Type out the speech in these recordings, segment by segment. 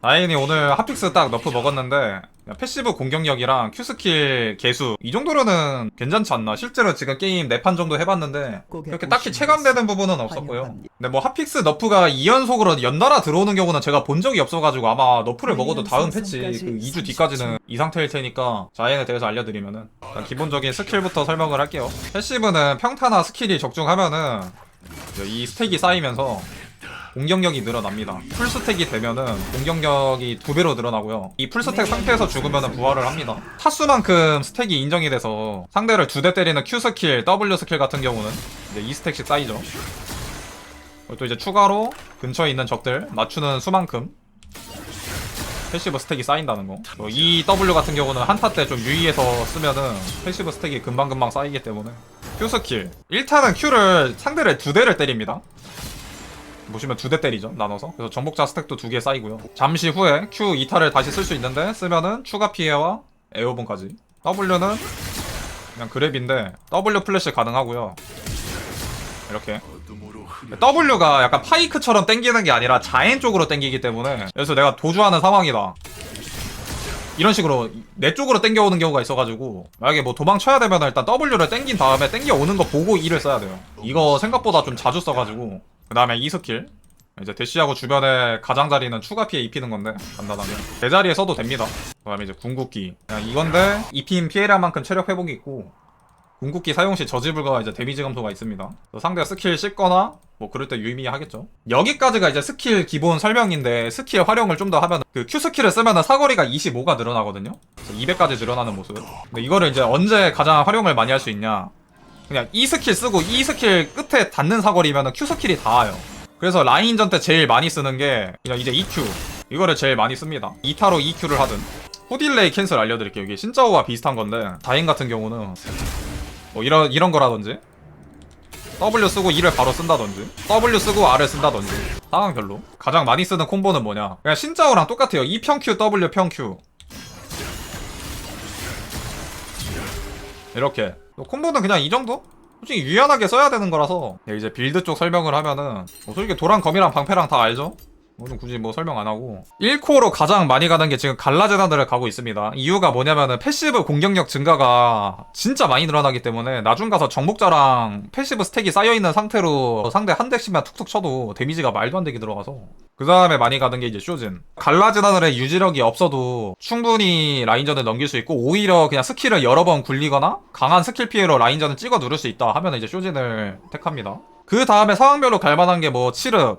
다행히 오늘 핫픽스 딱 너프 먹었는데 패시브 공격력이랑 Q스킬 개수 이 정도로는 괜찮지 않나. 실제로 지금 게임 4판 정도 해봤는데 그렇게 딱히 체감되는 부분은 없었고요. 근데 뭐 핫픽스 너프가 2연속으로 연달아 들어오는 경우는 제가 본 적이 없어가지고 아마 너프를 먹어도 다음 패치 그 2주 뒤까지는 이 상태일 테니까 자연에 대해서 알려드리면은 일단 기본적인 스킬부터 설명을 할게요. 패시브는 평타나 스킬이 적중하면은 이 스택이 쌓이면서 공격력이 늘어납니다. 풀스택이 되면은 공격력이 2배로 늘어나고요. 이 풀스택 상태에서 죽으면은 부활을 합니다. 타수만큼 스택이 인정이 돼서 상대를 2대 때리는 Q스킬, W스킬 같은 경우는 이제 2스택씩 쌓이죠. 그리고 또 이제 추가로 근처에 있는 적들 맞추는 수만큼 패시브 스택이 쌓인다는 거. 이 W 같은 경우는 한타 때 좀 유의해서 쓰면은 패시브 스택이 금방금방 쌓이기 때문에. Q스킬 1타는 Q를 상대를 2대를 때립니다. 보시면 2대 때리죠, 나눠서. 그래서 정복자 스택도 2개 쌓이고요. 잠시 후에 Q 2타를 다시 쓸 수 있는데 쓰면은 추가 피해와 에어본까지. W는 그냥 그랩인데 W 플래시 가능하고요. 이렇게 W가 약간 파이크처럼 땡기는 게 아니라 자엔 쪽으로 땡기기 때문에, 그래서 내가 도주하는 상황이다 이런 식으로 내 쪽으로 땡겨오는 경우가 있어가지고, 만약에 뭐 도망쳐야 되면 일단 W를 땡긴 다음에 땡겨오는 거 보고 E를 써야 돼요. 이거 생각보다 좀 자주 써가지고. 그 다음에 E 스킬 이제 대시하고 주변에 가장자리는 추가 피해 입히는 건데 간단하게 대자리에 써도 됩니다. 그 다음에 이제 궁극기 그냥 이건데 입힌 피해량만큼 체력 회복이 있고, 궁극기 사용 시 저지 불가와 이제 데미지 감소가 있습니다. 상대가 스킬 씹거나 뭐 그럴 때 유의미하겠죠. 여기까지가 이제 스킬 기본 설명인데, 스킬 활용을 좀 더 하면 그 Q 스킬을 쓰면은 사거리가 25가 늘어나거든요. 200까지 늘어나는 모습. 근데 이거를 이제 언제 가장 활용을 많이 할 수 있냐, 그냥 E 스킬 쓰고 E 스킬 끝에 닿는 사거리면은 Q 스킬이 닿아요. 그래서 라인전 때 제일 많이 쓰는 게 그냥 이제 EQ, 이거를 제일 많이 씁니다. 2타로 EQ를 하든. 후딜레이 캔슬 알려드릴게요. 이게 신짜오와 비슷한 건데, 다인 같은 경우는 뭐 이런 거라든지 W 쓰고 E를 바로 쓴다든지 W 쓰고 R을 쓴다든지 상황별로. 가장 많이 쓰는 콤보는 뭐냐, 그냥 신짜오랑 똑같아요. E 평 Q, W 평 Q 이렇게. 콤보는 그냥 이 정도? 솔직히 유연하게 써야 되는 거라서. 이제 빌드 쪽 설명을 하면은 솔직히 도란 검이랑 방패랑 다 알죠? 오늘 굳이 뭐 설명 안 하고, 1코어로 가장 많이 가는 게 지금 갈라제나드를 가고 있습니다. 이유가 뭐냐면은 패시브 공격력 증가가 진짜 많이 늘어나기 때문에 나중 가서 정복자랑 패시브 스택이 쌓여있는 상태로 상대 한 대씩만 툭툭 쳐도 데미지가 말도 안 되게 들어가서. 그 다음에 많이 가는 게 이제 쇼진. 갈라제나드의 유지력이 없어도 충분히 라인전을 넘길 수 있고, 오히려 그냥 스킬을 여러 번 굴리거나 강한 스킬 피해로 라인전을 찍어 누를 수 있다 하면 이제 쇼진을 택합니다. 그 다음에 상황별로 갈만한 게 뭐 치르,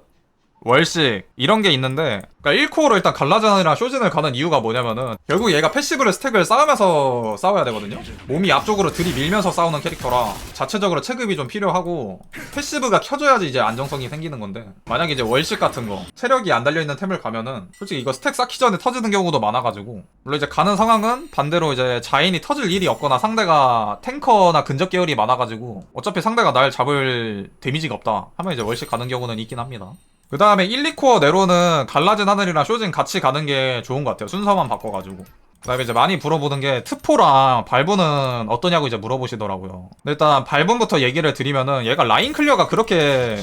월식 이런 게 있는데, 그러니까 1코어로 일단 갈라제나드랑 쇼진을 가는 이유가 뭐냐면은 결국 얘가 패시브를 스택을 쌓으면서 싸워야 되거든요. 몸이 앞쪽으로 들이밀면서 싸우는 캐릭터라 자체적으로 체급이 좀 필요하고, 패시브가 켜져야지 이제 안정성이 생기는 건데, 만약에 이제 월식 같은 거 체력이 안 달려있는 템을 가면은 솔직히 이거 스택 쌓기 전에 터지는 경우도 많아가지고, 물론 이제 가는 상황은 반대로 이제 자인이 터질 일이 없거나 상대가 탱커나 근접 계열이 많아가지고 어차피 상대가 날 잡을 데미지가 없다 하면 이제 월식 가는 경우는 있긴 합니다. 그 다음에 1, 2코어 내로는 갈라진 하늘이랑 쇼진 같이 가는 게 좋은 것 같아요. 순서만 바꿔가지고. 그 다음에 이제 많이 물어보는 게 트포랑 발분은 어떠냐고 이제 물어보시더라고요. 근데 일단 발분부터 얘기를 드리면은 얘가 라인 클리어가 그렇게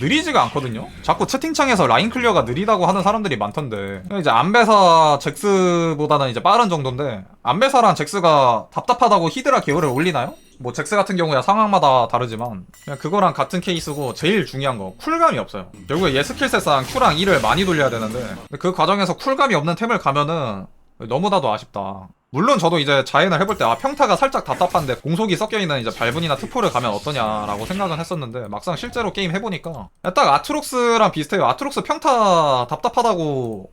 느리지가 않거든요. 자꾸 채팅창에서 라인 클리어가 느리다고 하는 사람들이 많던데, 이제 안배사 잭스보다는 이제 빠른 정도인데, 안배사랑 잭스가 답답하다고 히드라 계열을 올리나요? 뭐 잭스 같은 경우야 상황마다 다르지만 그냥 그거랑 같은 케이스고, 제일 중요한 거 쿨감이 없어요. 결국에 얘 스킬셋상 Q랑 E를 많이 돌려야 되는데, 그 과정에서 쿨감이 없는 템을 가면은 너무나도 아쉽다. 물론 저도 이제 자연을 해볼 때 평타가 살짝 답답한데 공속이 섞여있는 이제 발분이나 트포를 가면 어떠냐라고 생각은 했었는데, 막상 실제로 게임 해보니까 딱 아트록스랑 비슷해요. 아트록스 평타 답답하다고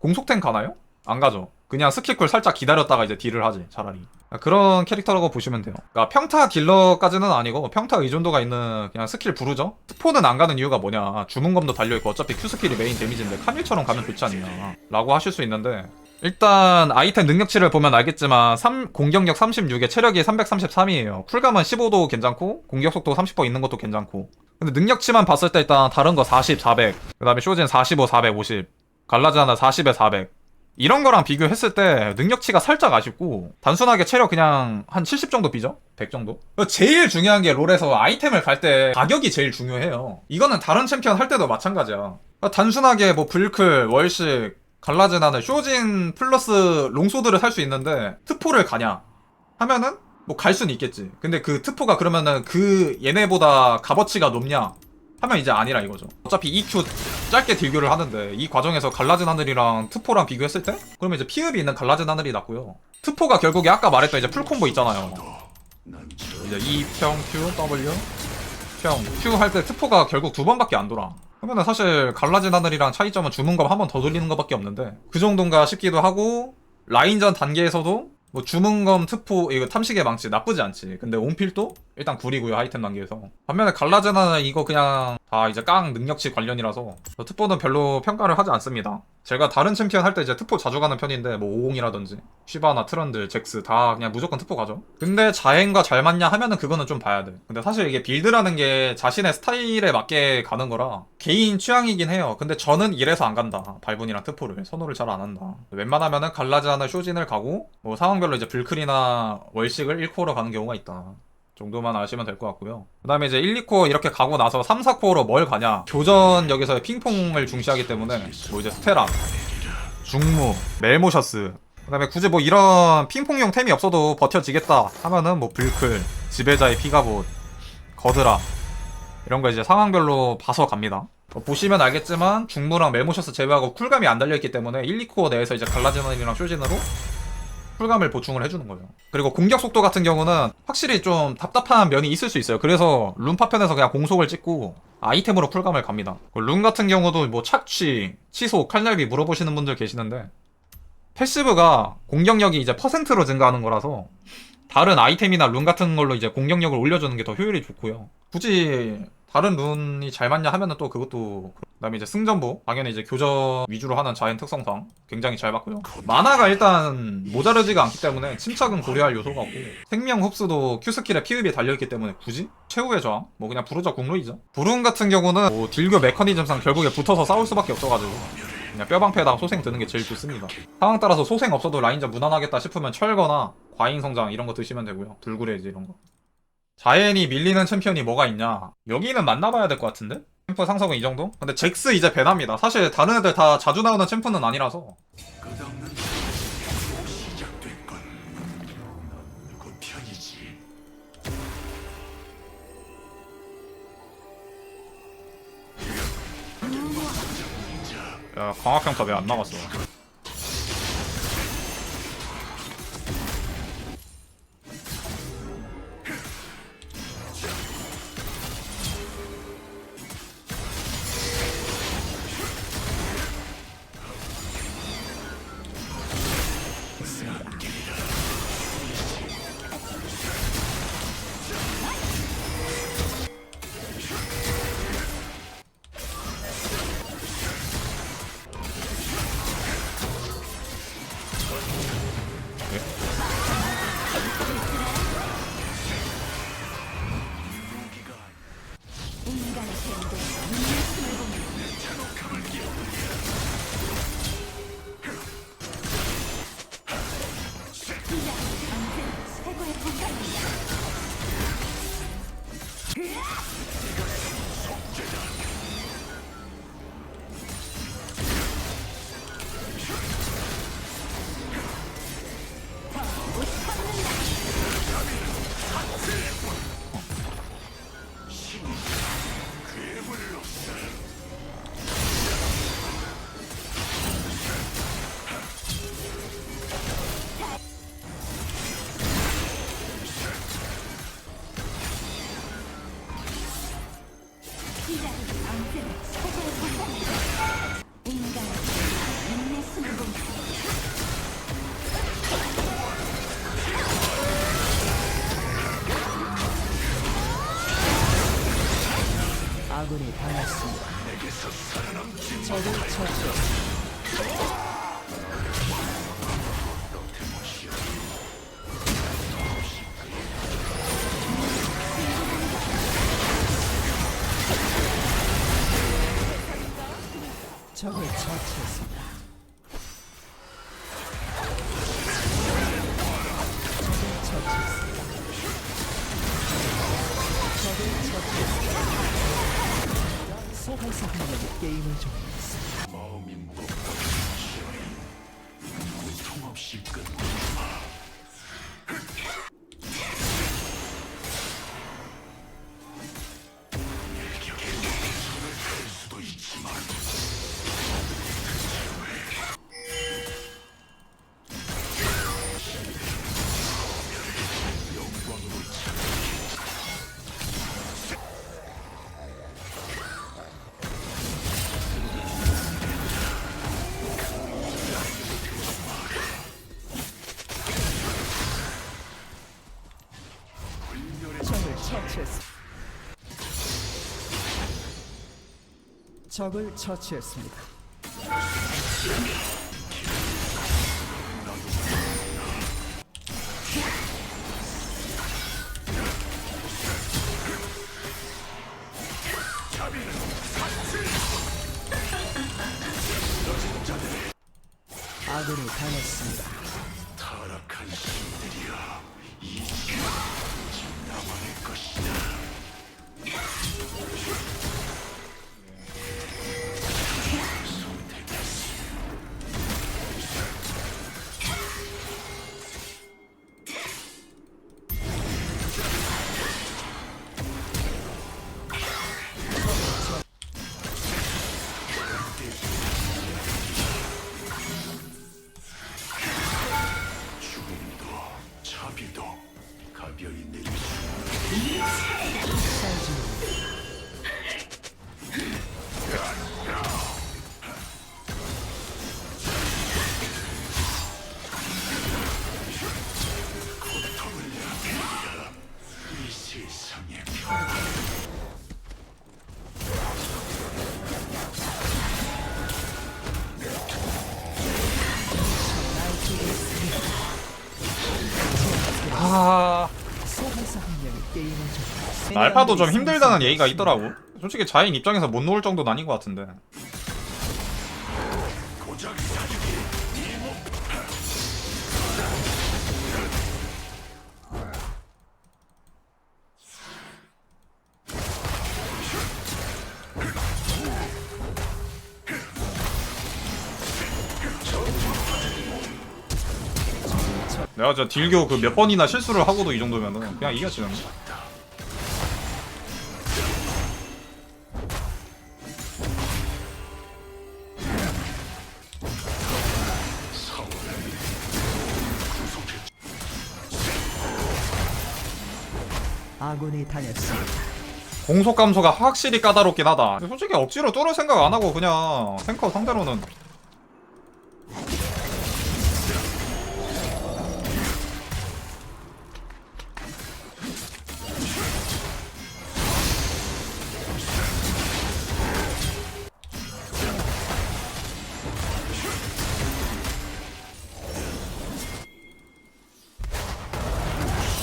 공속템 가나요? 안 가죠. 그냥 스킬쿨 살짝 기다렸다가 이제 딜을 하지 차라리. 그런 캐릭터라고 보시면 돼요. 그러니까 평타 딜러까지는 아니고 평타 의존도가 있는 그냥 스킬 부르죠? 스포는 안 가는 이유가 뭐냐, 주문검도 달려있고 어차피 Q스킬이 메인 데미지인데 카밀처럼 가면 좋지 않냐 라고 하실 수 있는데, 일단 아이템 능력치를 보면 알겠지만 공격력 36에 체력이 333이에요. 쿨감은 15도 괜찮고 공격속도 30% 있는 것도 괜찮고. 근데 능력치만 봤을 때 일단 다른 거 40, 400, 그 다음에 쇼진 45, 450, 갈라지아나 40에 400 이런 거랑 비교했을 때 능력치가 살짝 아쉽고, 단순하게 체력 그냥 한 70 정도 비죠? 100 정도? 제일 중요한 게 롤에서 아이템을 갈 때 가격이 제일 중요해요. 이거는 다른 챔피언 할 때도 마찬가지야. 단순하게 뭐 불클, 월식, 갈라진 하늘 쇼진 플러스 롱소드를 살 수 있는데 트포를 가냐 하면은 뭐 갈 수는 있겠지. 근데 그 트포가 그러면은 그 얘네보다 값어치가 높냐 하면 이제 아니라 이거죠. 어차피 EQ 짧게 딜교를 하는데 이 과정에서 갈라진 하늘이랑 트포랑 비교했을 때 그러면 이제 피흡이 있는 갈라진 하늘이 낫고요. 트포가 결국에 아까 말했던 이제 풀콤보 있잖아요. 이제 E 평 Q W 평 Q 할 때 트포가 결국 2번밖에 안 돌아. 그러면은 사실 갈라진 하늘이랑 차이점은 주문검 한 번 더 돌리는 것밖에 없는데 그 정도인가 싶기도 하고, 라인전 단계에서도 뭐 주문검 트포 이거 탐식의 망치 나쁘지 않지. 근데 온필도 일단 구리고요, 하이템 단계에서. 반면에 갈라진 하늘 이거 그냥 다 이제 깡 능력치 관련이라서 트포는 별로 평가를 하지 않습니다. 제가 다른 챔피언 할 때 이제 트포 자주 가는 편인데 뭐 50이라든지 쉬바나 트런들 잭스 다 그냥 무조건 트포 가죠. 근데 자행과 잘 맞냐 하면은 그거는 좀 봐야 돼. 근데 사실 이게 빌드라는 게 자신의 스타일에 맞게 가는 거라 개인 취향이긴 해요. 근데 저는 이래서 안 간다. 발분이랑 트포를 선호를 잘 안 한다. 웬만하면은 갈라지하는 쇼진을 가고 뭐 상황별로 이제 불클이나 월식을 1코어로 가는 경우가 있다 정도만 아시면 될 것 같고요. 그 다음에 이제 1, 2코어 이렇게 가고 나서 3, 4코어로 뭘 가냐, 교전역에서의 핑퐁을 중시하기 때문에 뭐 이제 스테라, 중무, 멜모셔스, 그 다음에 굳이 뭐 이런 핑퐁용 템이 없어도 버텨지겠다 하면은 뭐 불클, 지배자의 피가봇, 거드라 이런 거 이제 상황별로 봐서 갑니다. 보시면 알겠지만 중무랑 멜모셔스 제외하고 쿨감이 안 달려있기 때문에 1, 2코어 내에서 이제 갈라지는이랑 쇼진으로 쿨감을 보충을 해주는 거예요. 그리고 공격 속도 같은 경우는 확실히 좀 답답한 면이 있을 수 있어요. 그래서 룬 파편에서 그냥 공속을 찍고 아이템으로 쿨감을 갑니다. 룬 같은 경우도 뭐 착취, 치속, 칼날비 물어보시는 분들 계시는데 패시브가 공격력이 이제 퍼센트로 증가하는 거라서 다른 아이템이나 룬 같은 걸로 이제 공격력을 올려주는 게 더 효율이 좋고요. 굳이 다른 룬이 잘 맞냐 하면은 또 그것도. 그 다음에 이제 승전보 당연히 이제 교전 위주로 하는 자연 특성상 굉장히 잘 맞고요. 만화가 일단 모자르지가 않기 때문에 침착은 고려할 요소가 없고, 생명 흡수도 Q스킬에 피흡이 달려있기 때문에 굳이 최후의 저항 뭐 그냥 부르자 공루이죠. 불운 같은 경우는 뭐 딜교 메커니즘상 결국에 붙어서 싸울 수밖에 없어가지고 그냥 뼈방패에다가 소생 드는 게 제일 좋습니다. 상황 따라서 소생 없어도 라인전 무난하겠다 싶으면 철거나 과잉성장 이런 거 드시면 되고요. 불구레이지 이런 거. 자연이 밀리는 챔피언이 뭐가 있냐, 여기는 만나봐야 될 것 같은데? 챔프 상성은 이 정도? 근데 잭스 이제 배납니다. 사실 다른 애들 다 자주 나오는 챔프는 아니라서. 야, 광학평타 왜 안 나갔어? 아군이 당했습니다. 적을 처치했습니다. 적을 처치했습니다. 소환사 한 명이 게임을 종료했습니다. 적을 처치했습니다. 적을 처치했습니다. 아군이 당했습니다. 타락한 신들이여, 이 나만의 것이다. 죽음도 자비도 가벼이 내릴 수 이 세상의 평화. 아 소환사 한 명이 게임을 좀 알파도 좀 힘들다는 얘기가 있더라고. 솔직히 자인 입장에서 못 놓을 정도는 아닌 것 같은데. 고작 사주기 내가 저 딜교 그 몇 번이나 실수를 하고도 이 정도면은 그냥 이겨지는 거. 아군이 당했습니다. 공속 감소가 확실히 까다롭긴 하다. 솔직히 억지로 뚫을 생각 안 하고 그냥 탱커 상대로는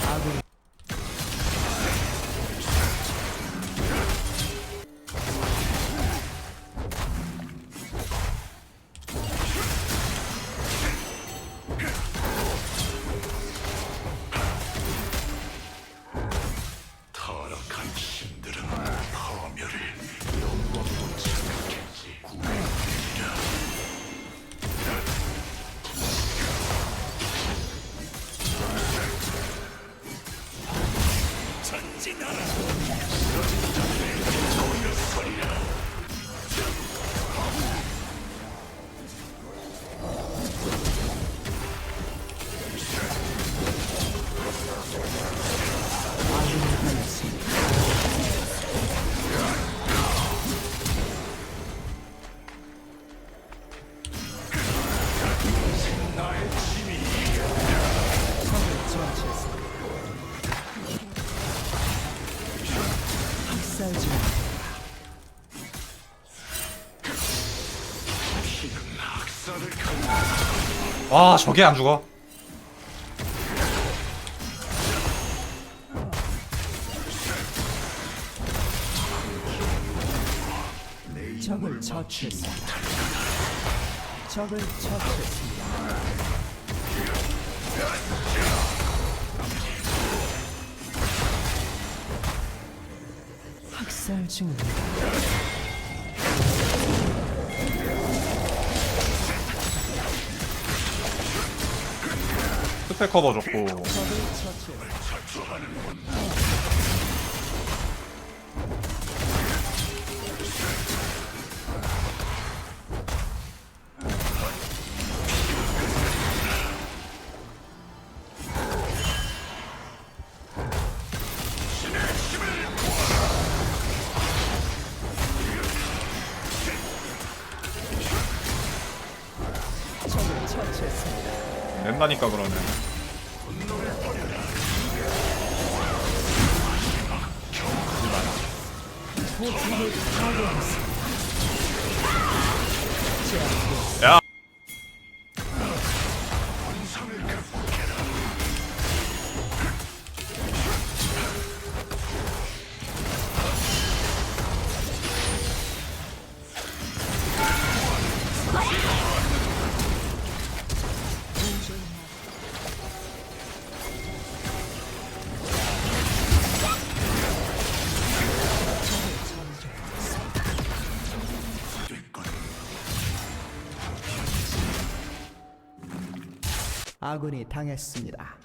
아군이 타락한 신들은 파멸을 영광으로 생각했지. 구원이라 전진하라. 아군이 당했습니다. 적을 처치했습니다. 학살 중입니다. 피는 학살을 간 와 저게 안 죽어. 적을 처치했습니다. 적을 처치했습니다. 학살 중입니다. 스펙 커버 줬고. 적을 처치했습니다. 적을 처치했습니다. 낸다니까 그러네. 포탑을 파괴했습니다. 제압되었습니다. 야. 아군이 당했습니다.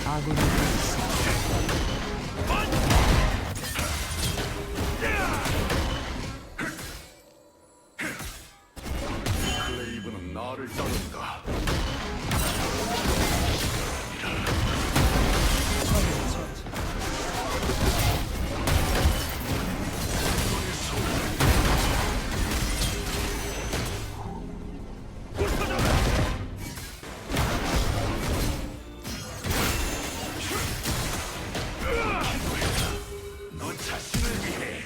아군이 당했습니다. 클레이브는 나를 따른다. 적을 처치. 너 자신을 위해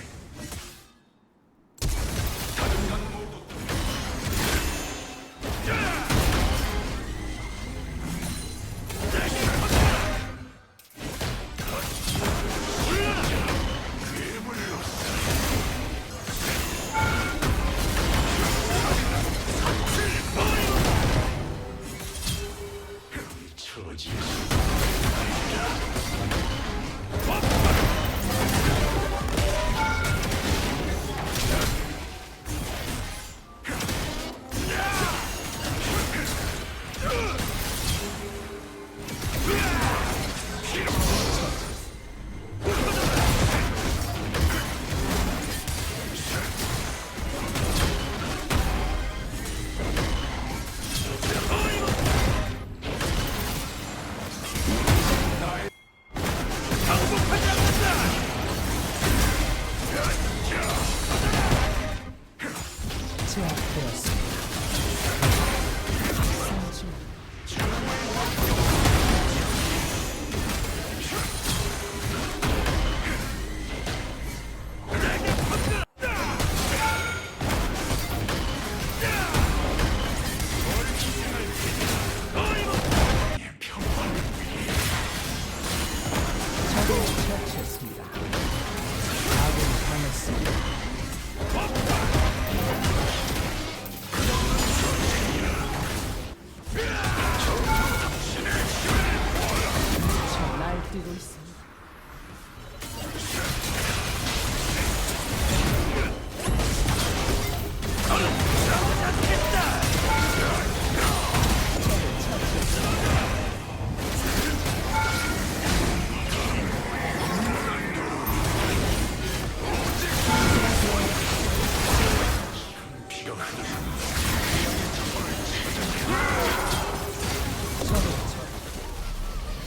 처지